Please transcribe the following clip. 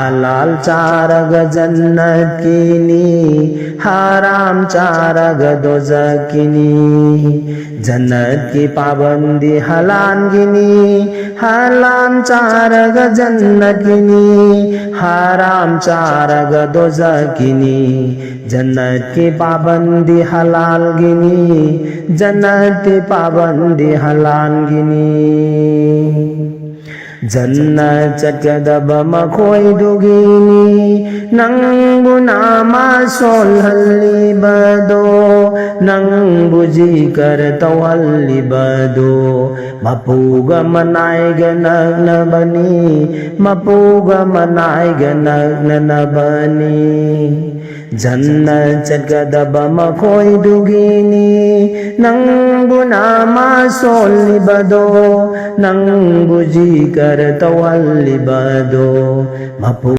हलाल चारग जन्नत कीनी, हराम चारग दोज़खीनी। जन्नत की पाबंदी हलाल गिनी, हलाल चारग जन्नत कीनी, हराम चारग दोज़खीनी। जन्नत की पाबंदी हलाल गिनी, जन्नत की पाबंदी हलाल गिनी। जन्नत चटकदब मखोई दुगीनी, नंगु नामा सोल्हल्ली बदो, नंगु जीकर तवल्ली बदो। मपूग मनाएग नग्न बनी, मपूग मनाएग नग्न न बनी। जन्नत चटकदब मखोई दुगीनी, नंगु नामा सोल्ली बदो, नंगु जीकर तवल्ली बदो।